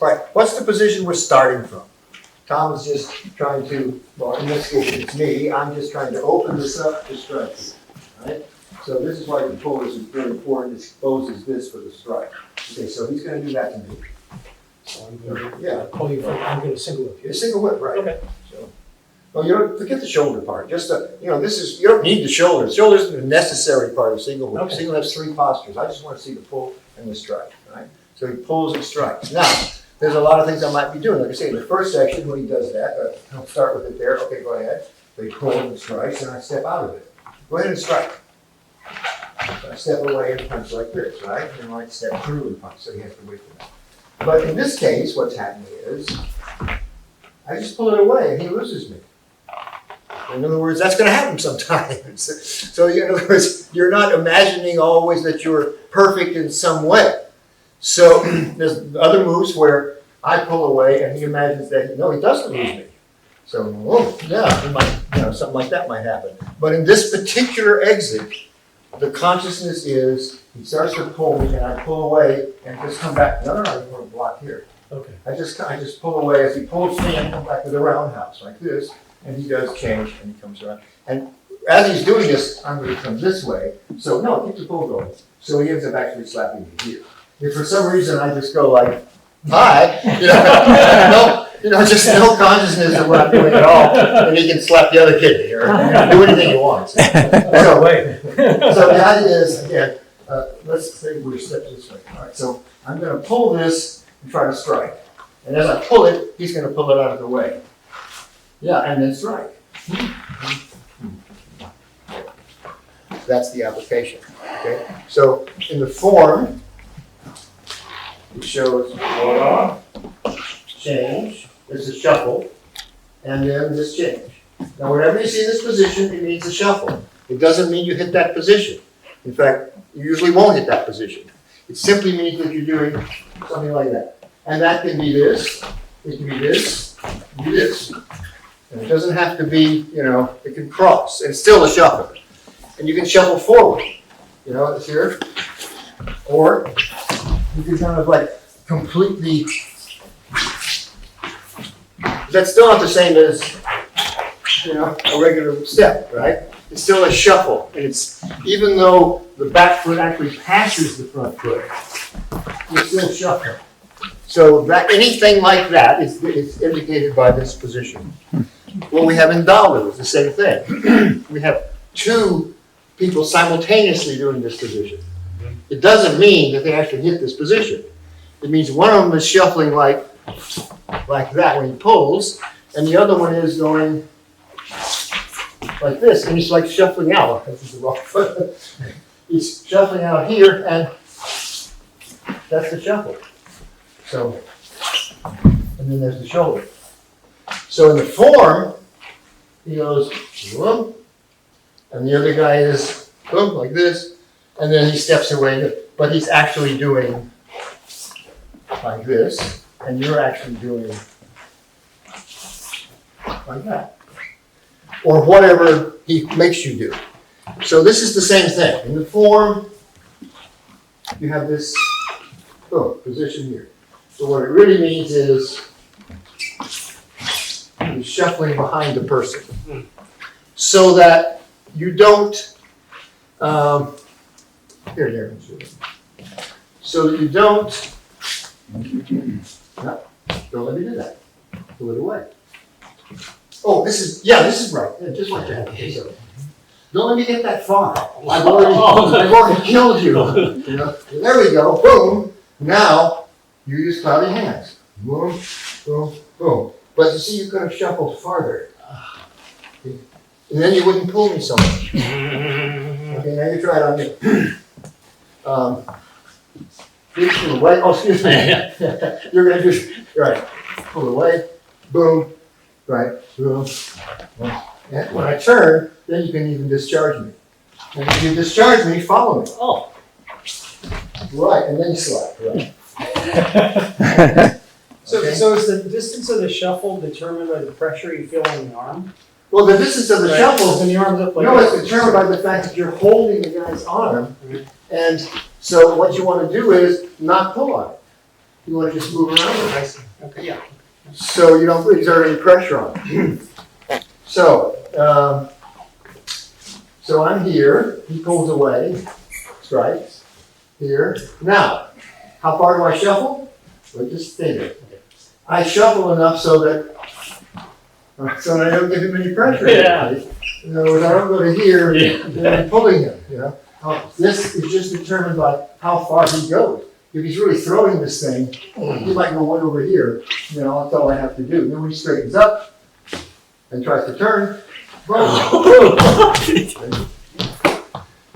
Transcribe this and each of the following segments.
All right, what's the position we're starting from? Tom is just trying to, well, in this case, it's me, I'm just trying to open this up to strike, right? So this is why the pull is very important, it exposes this for the strike. Okay, so he's gonna do that to me. So I'm going to Yeah, pull you from, I'm going to single up here. a single whip, right? Okay. So, well, you don't, forget the shoulder part, just, this is, you don't need the shoulder. The shoulder is a necessary part of single whip. Okay. Single has 3 postures, I just wanna see the pull and the strike, right? So he pulls and strikes. Now, there's a lot of things I might be doing. Like I say, in the first section, when he does that, I'll start with it there. Okay, go ahead. So he pulls and strikes, and I step out of it. Go ahead and strike. So I step away and punch like this, right? And I might step through and punch, so he has to wait for that. But in this case, what's happening is, I just pull it away, and he loses me. In other words, that's going to happen sometimes. So in other words, you're not imagining always that you're perfect in some way. So there's other moves where I pull away and he imagines that, no, he doesn't lose me. So, oh, yeah, he might, something like that might happen. But in this particular exit, the consciousness is, he starts to pull me and I pull away and just come back. No, you want to block here. Okay. I I just pull away. As he pulls me, I come back to the roundhouse like this, and he does change and he comes around. And as he's doing this, I'm going to come this way. So no, keep the pull going. So he ends up actually slapping me here. If for some reason I just go like, hi, just no consciousness of what I'm doing at all, and he can slap the other kid here, do anything he wants. So the idea is, again, let's say we're stepping this way. All right, so I'm going to pull this and try to strike. And as I pull it, he's going to pull it out of the way. Yeah, and then strike. That's the application. Okay, so in the form, it shows hold on, change, there's a shuffle, and then this change. Now whenever you see this position, it means a shuffle. It doesn't mean you hit that position. In fact, you usually won't hit that position. It simply means that you're doing something like that. And that can be this, it can be this, it can be this. And it doesn't have to be, it can cross, and it's still a shuffle. And you can shuffle forward, it's here. Or you can kind of like completely, that's still not the same as, a regular step, right? It's still a shuffle. And it's, even though the back foot actually passes the front foot, it's still shuffling. So that anything like that is indicated by this position. What we have in Dalu is the same thing. We have 2 people simultaneously doing this position. It doesn't mean that they actually hit this position. It means one of them is shuffling like that when he pulls, and the other one is going like this, and he's like shuffling out. This is the wrong foot. He's shuffling out here, and that's the shuffle. So, and then there's the shoulder. So in the form, he goes, boom, and the other guy is, boom, like this, and then he steps away, but he's actually doing like this, and you're actually doing like that. Or whatever he makes you do. So this is the same thing. In the form, you have this position here. So what it really means is you're shuffling behind the person. So that you don't, here. So that you don't, no, don't let me do that. Pull it away. Oh, this is right. Yeah, just like that. Okay, so don't let me get that far. I've already killed you. There we go. Boom. Now you use cloudy hands. Boom, boom, boom. But you see, you could have shuffled farther. And then you wouldn't pull me so much. Okay, now you try it on me. Reach away. Oh, excuse me. You're going to just, right, pull away, boom, right, boom. And when I turn, then you can even discharge me. And if you discharge me, follow me. Oh. Right, and then you slide, right. So Okay. is the distance of the shuffle determined by the pressure you feel on the arm? Well, the distance of the Right. shuffle, When the arm's up like no, this. it's determined by the fact that you're holding the guy's arm. And so what you want to do is not pull on it. You want to just move around it. I see. Okay, yeah. So you don't exert any pressure on it. So I'm here, he pulls away, strikes, here. Now, how far do I shuffle? Well, just stay there. I shuffle enough so that I don't give him any pressure. Yeah. In other words, I don't go to here Yeah. and I'm pulling him, you know. This is just determined by how far he goes. If he's really throwing this thing, he might go one over here, you know, that's all I have to do. Then when he straightens up and tries to turn, boom.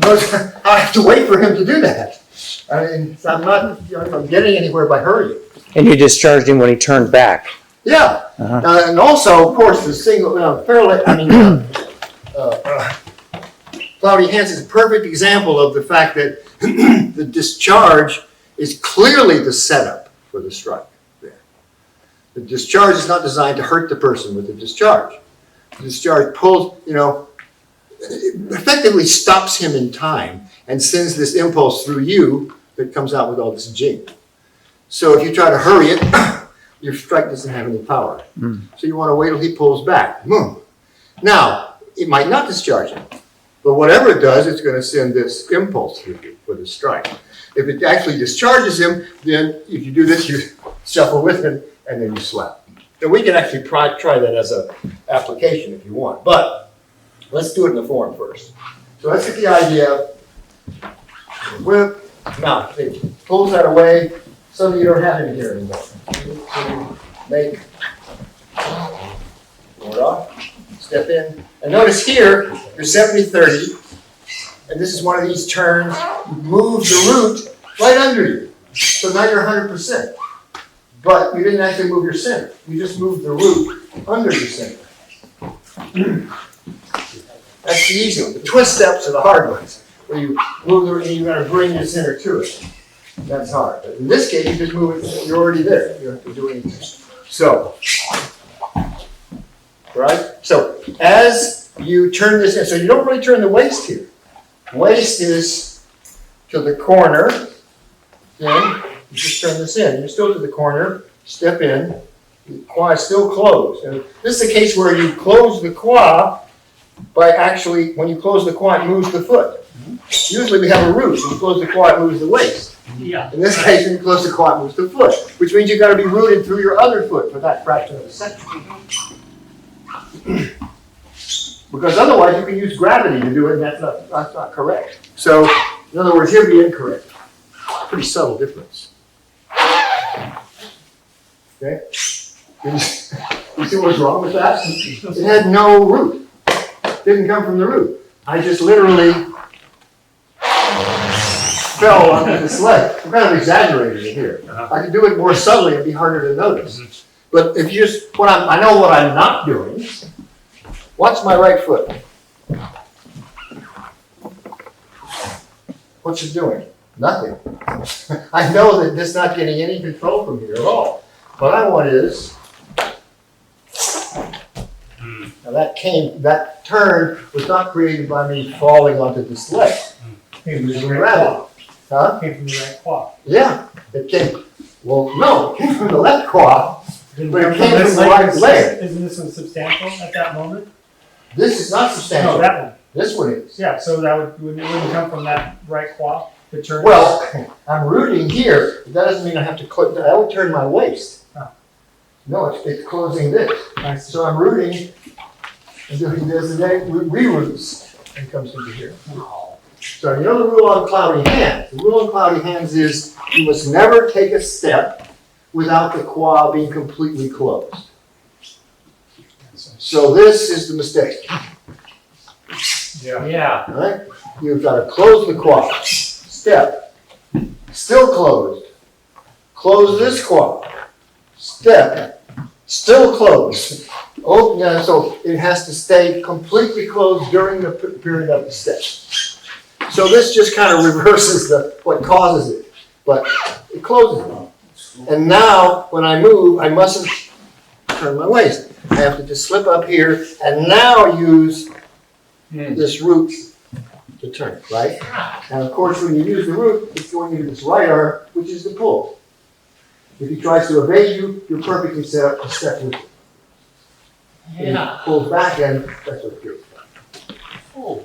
Notice I have to wait for him to do that. I mean, I'm not, you know, I'm getting anywhere by hurrying. And you discharged him when he turned back. Yeah, Uh-huh. and also, of course, the single, Cloudy Hands is a perfect example of the fact that the discharge is clearly the setup for the strike there. The discharge is not designed to hurt the person with the discharge. The discharge pulls, you know, effectively stops him in time and sends this impulse through you that comes out with all this jing. So if you try to hurry it, your strike doesn't have any power. So you want to wait till he pulls back. Boom. Now, it might not discharge him, but whatever it does, it's going to send this impulse through you for the strike. If it actually discharges him, then if you do this, you shuffle with him, and then you slap. And we can actually try that as an application if you want, but let's do it in the form first. So let's get the idea. Whip. Now, see, pulls that away so that you don't have any here anymore. Make board off, step in, and notice here, you're 70-30, and this is one of these turns, you move the root right under you. So now you're 100%. But you didn't actually move your center. You just moved the root under your center. That's the easy one. The twist steps are the hard ones, where you move the root and you got to bring your center to it. That's hard. But in this case, you just move it, you're already there. You don't have to do anything. So, right? So, as you turn this in, so you don't really turn the waist here. Waist is to the corner, then you just turn this in. You're still to the corner, step in, the quad is still closed. And this is a case where you close the quad by actually, when you close the quad, it moves the foot. Usually we have a root, when you close the quad, it moves the waist. Yeah. In this case, when you close the quad, it moves the foot, which means you've got to be rooted through your other foot for that fraction of a second. Because otherwise you can use gravity to do it, and that's not correct. So, in other words, here'd be incorrect. Pretty subtle difference. Okay? You see what's wrong with that? It had no root. It didn't come from the root. I just literally fell onto this leg. I'm kind of exaggerating it here. I could do it more subtly, it'd be harder to notice. But if you just, I know what I'm not doing. Watch my right foot. What's it doing? Nothing. I know that this is not getting any control from here at all. What I want is, now that turn was not created by me falling onto this leg. Came from It was the gravity. Huh? Came from the right quad. Yeah, it came, well, no, it came from the left quad, Didn't but it come came this from the leg. right leg. Isn't this one substantial at that moment? This is not substantial. No, that one. This one is. Yeah, so that it wouldn't come from that right quad to turn. Well, I'm rooting here, but that doesn't mean I have to close, that would turn my waist. Oh. No, it's closing this. I see. So I'm rooting and doing this, and then it re-roots and comes into here. So you know the rule on cloudy hands. The rule on cloudy hands is you must never take a step without the quad being completely closed. So this is the mistake. Yeah. All right? You've got to close the quad. Step. Still closed. Close this quad. Step. Still closed. Oh, yeah, so it has to stay completely closed during the period of the step. So this just kind of reverses what causes it, but it closes it. And now, when I move, I mustn't turn my waist. I have to just slip up here and now use this root to turn, right? And of course, when you use the root, it's going into this right arm, which is the pull. If he tries to evade you, you're perfectly set up to step with him. If he pulls back and that's what you're. Oh.